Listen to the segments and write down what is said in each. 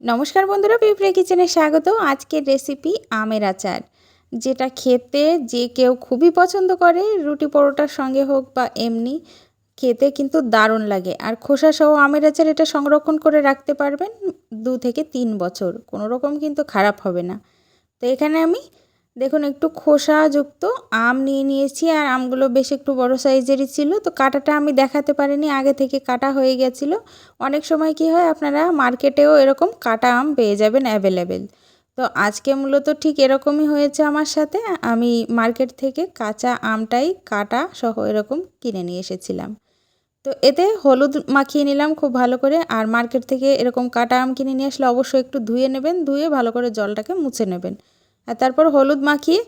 নমস্কার বন্ধুরা, পিঁপড়ে কিচেনে স্বাগত। আজকের রেসিপি আমের আচার, যেটা খেতে যে কেউ খুবই পছন্দ করে, রুটি পরোটার সঙ্গে হোক বা এমনি খেতে কিন্তু দারুণ লাগে। আর খোসা সহ আমের আচার এটা সংরক্ষণ করে রাখতে পারবেন 2 থেকে 3 বছর, কোনো রকম কিন্তু খারাপ হবে না। তো এখানে আমি দেখুন একটু খোসাযুক্ত আম নিয়ে নিয়েছি, আর আমগুলো বেশ একটু বড় সাইজেরই ছিল। তো কাটাটা আমি দেখাতে পারিনি, আগে থেকে কাটা হয়ে গেছিলো। অনেক সময় কি হয়, আপনারা মার্কেটেও এরকম কাটা আম পেয়ে যাবেন অ্যাভেলেবেল। তো আজকে মূলত ঠিক এরকমই হয়েছে আমার সাথে। আমি মার্কেট থেকে কাঁচা আমটাই কাটা সহ এরকম কিনে নিয়ে এসেছিলাম। তো এতে হলুদ মাখিয়ে নিলাম খুব ভালো করে। আর মার্কেট থেকে এরকম কাটা আম কিনে নিয়ে আসলে অবশ্যই একটু ধুয়ে নেবেন, ধুয়ে ভালো করে জলটাকে মুছে নেবেন। আর তারপর হলুদ মাখিয়ে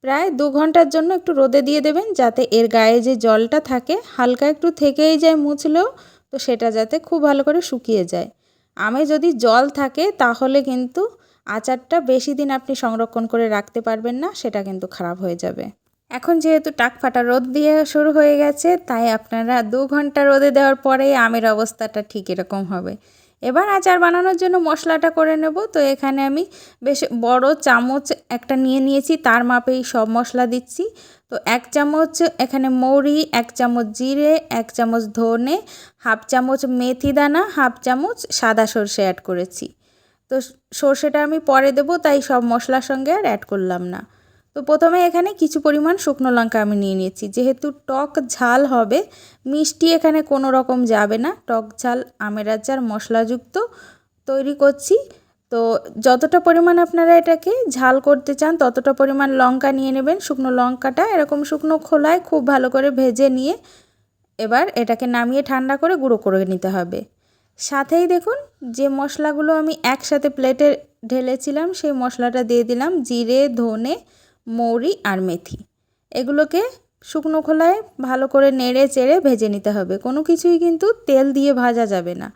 প্রায় 2 ঘন্টার জন্য একটু রোদে দিয়ে দেবেন, যাতে এর গায়ে যে জলটা থাকে হালকা একটু থেকেই যায় মুছলেও, তো সেটা যাতে খুব ভালো করে শুকিয়ে যায়। আমে যদি জল থাকে তাহলে কিন্তু আচারটা বেশি দিন আপনি সংরক্ষণ করে রাখতে পারবেন না, সেটা কিন্তু খারাপ হয়ে যাবে। এখন যেহেতু টাকফাটা রোদ দিয়ে শুরু হয়ে গেছে, তাই আপনারা 2 ঘন্টা রোদে দেওয়ার পরেই আমের অবস্থাটা ঠিক এরকম হবে। এবার আচার বানানোর জন্য মশলাটা করে নেব। তো এখানে আমি বেশ বড় চামচ একটা নিয়ে নিয়েছি, তার মাপেই সব মশলা দিচ্ছি। তো 1 চামচ এখানে মৌরি, 1 চামচ জিরে, 1 চামচ ধনে, হাফ চামচ মেথি দানা, হাফ চামচ সাদা সর্ষে অ্যাড করেছি। তো সর্ষেটা আমি পরে দেবো, তাই সব মশলার সঙ্গে আর অ্যাড করলাম না। তো প্রথমে এখানে কিছু পরিমাণ শুকনো লঙ্কা আমি নিয়ে নিয়েছি, যেহেতু টক ঝাল হবে, মিষ্টি এখানে কোনো রকম যাবে না। টক ঝাল আমের আচার মশলাযুক্ত তৈরি করছি। তো যতটা পরিমাণ আপনারা এটাকে ঝাল করতে চান ততটা পরিমাণ লঙ্কা নিয়ে নেবেন। শুকনো লঙ্কাটা এরকম শুকনো খোলায় খুব ভালো করে ভেজে নিয়ে এবার এটাকে নামিয়ে ঠান্ডা করে গুঁড়ো করে নিতে হবে। সাথেই দেখুন যে মশলাগুলো আমি একসাথে প্লেটে ঢেলেছিলাম, সেই মশলাটা দিয়ে দিলাম। জিরে, ধনে, মৌরি আর মেথি, এগুলোকে শুকনো খোলায় ভালো করে নেড়ে চেড়ে ভেজে নিতে হবে। কোনো কিছুই কিন্তু তেল দিয়ে ভাজা যাবে না,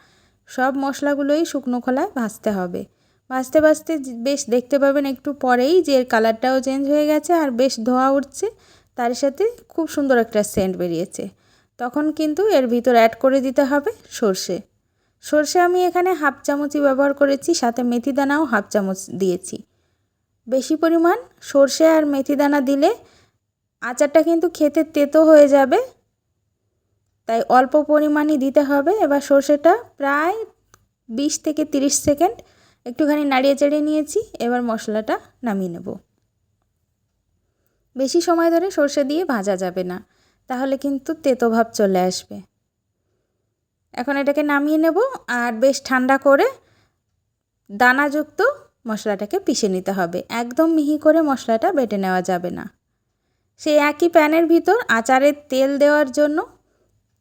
সব মশলাগুলোই শুকনো খোলায় ভাজতে হবে। ভাজতে ভাজতে বেশ দেখতে পাবেন একটু পরেই যে এর কালারটাও চেঞ্জ হয়ে গেছে আর বেশ ধোঁয়া উঠছে, তার সাথে খুব সুন্দর একটা সেন্ট বেরিয়েছে। তখন কিন্তু এর ভিতর অ্যাড করে দিতে হবে সর্ষে। সর্ষে আমি এখানে হাফ চামচই ব্যবহার করেছি, সাথে মেথি দানাও হাফ চামচ দিয়েছি। বেশি পরিমাণ সর্ষে আর মেথি দানা দিলে আচারটা কিন্তু খেতে তেতো হয়ে যাবে, তাই অল্প পরিমাণই দিতে হবে। এবার সর্ষেটা প্রায় 20 থেকে 30 সেকেন্ড একটুখানি নাড়িয়ে চাড়িয়ে নিয়েছি। এবার মশলাটা নামিয়ে নেব। বেশি সময় ধরে সর্ষে দিয়ে ভাজা যাবে না, তাহলে কিন্তু তেতো ভাব চলে আসবে। এখন এটাকে নামিয়ে নেব, আর বেশ ঠান্ডা করে দানাযুক্ত মশলাটাকে পিষে নিতে হবে। একদম মিহি করে মশলাটা বেটে নেওয়া যাবে না। সেই একই প্যানের ভিতর আচারের তেল দেওয়ার জন্য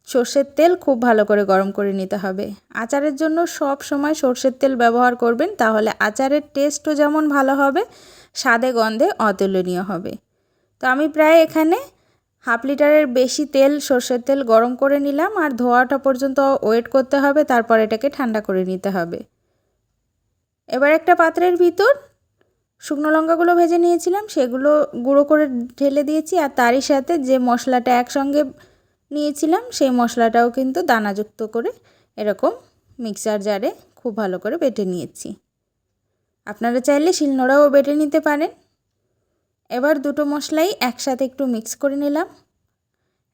সর্ষের তেল খুব ভালো করে গরম করে নিতে হবে। আচারের জন্য সব সময় সর্ষের তেল ব্যবহার করবেন, তাহলে আচারের টেস্টও যেমন ভালো হবে, স্বাদে গন্ধে অতুলনীয় হবে। তো আমি প্রায় এখানে হাফ লিটারের বেশি তেল, সর্ষের তেল গরম করে নিলাম, আর ধোয়াটা পর্যন্ত ওয়েট করতে হবে, তারপর এটাকে ঠান্ডা করে নিতে হবে। এবার একটা পাত্রের ভিতর শুকনো লঙ্কাগুলো ভেজে নিয়েছিলাম সেগুলো গুঁড়ো করে ঢেলে দিয়েছি, আর তারই সাথে যে মশলাটা একসঙ্গে নিয়েছিলাম সেই মশলাটাও কিন্তু দানাযুক্ত করে এরকম মিক্সার জারে খুব ভালো করে বেটে নিয়েছি। আপনারা চাইলে শিলনোড়াও বেটে নিতে পারেন। এবার দুটো মশলাই একসাথে একটু মিক্স করে নিলাম।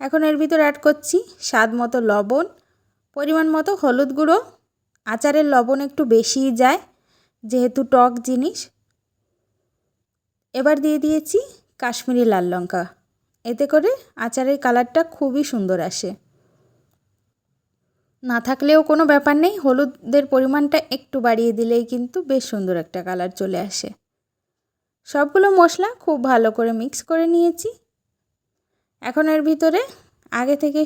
এখন এর ভিতর অ্যাড করছি স্বাদ মতো লবণ, পরিমাণ মতো হলুদ গুঁড়ো। আচারের লবণ একটু বেশিই যায় যেহেতু টক জিনিস। এবার দিয়ে দিয়েছি কাশ্মীরি লাল লঙ্কা, এতে করে আচারের কালারটা খুবই সুন্দর আসে। না থাকলেও কোনো ব্যাপার নেই, হলুদের পরিমাণটা একটু বাড়িয়ে দিলেই কিন্তু বেশ সুন্দর একটা কালার চলে আসে। সবগুলো মশলা খুব ভালো করে মিক্স করে নিয়েছি। এখন এর ভিতরে আগে থেকে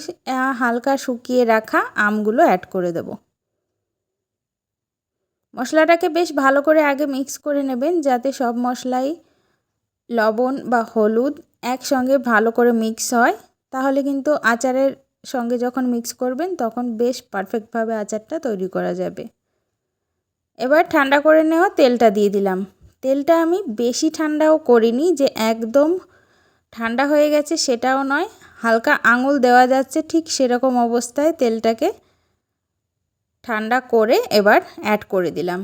হালকা শুকিয়ে রাখা আমগুলো অ্যাড করে দেব। মশলাটাকে বেশ ভালো করে আগে মিক্স করে নেবেন, যাতে সব মশলাই লবণ বা হলুদ একসঙ্গে ভালো করে মিক্স হয়। তাহলে কিন্তু আচারের সঙ্গে যখন মিক্স করবেন তখন বেশ পারফেক্টভাবে আচারটা তৈরি করা যাবে। এবার ঠান্ডা করে নেওয়া তেলটা দিয়ে দিলাম। তেলটা আমি বেশি ঠান্ডাও করিনি যে একদম ঠান্ডা হয়ে গেছে সেটাও নয়, হালকা আঙুল দেওয়া যাচ্ছে ঠিক সেরকম অবস্থায় তেলটাকে ঠান্ডা করে এবার অ্যাড করে দিলাম।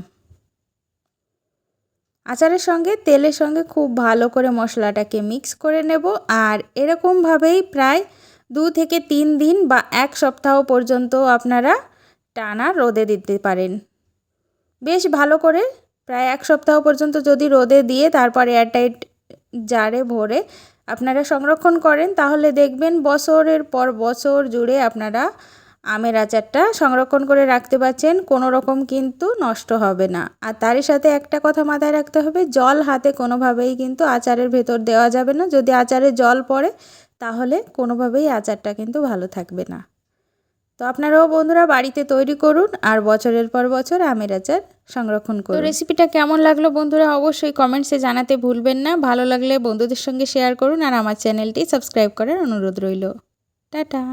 আচারের সঙ্গে তেলের সঙ্গে খুব ভালো করে মশলাটাকে মিক্স করে নেব। আর এরকমভাবেই প্রায় 2 থেকে 3 দিন বা 1 সপ্তাহ পর্যন্ত আপনারা টানা রোদে দিতে পারেন। বেশ ভালো করে প্রায় 1 সপ্তাহ পর্যন্ত যদি রোদে দিয়ে তারপর এয়ারটাইট জারে ভরে আপনারা সংরক্ষণ করেন, তাহলে দেখবেন বছরের পর বছর জুড়ে আপনারা আমের আচারটা সংরক্ষণ করে রাখতে পারছেন, কোনো রকম কিন্তু নষ্ট হবে না। আর তারই সাথে একটা কথা মাথায় রাখতে হবে, জল হাতে কোনোভাবেই কিন্তু আচারের ভেতর দেওয়া যাবে না। যদি আচারে জল পড়ে তাহলে কোনোভাবেই আচারটা কিন্তু ভালো থাকবে না। তো আপনারাও বন্ধুরা বাড়িতে তৈরি করুন আর বছরের পর বছর আমের আচার সংরক্ষণ করুন। তো রেসিপিটা কেমন লাগলো বন্ধুরা অবশ্যই কমেন্টসে জানাতে ভুলবেন না। ভালো লাগলে বন্ধুদের সঙ্গে শেয়ার করুন আর আমার চ্যানেলটি সাবস্ক্রাইব করার অনুরোধ রইল। টাটা।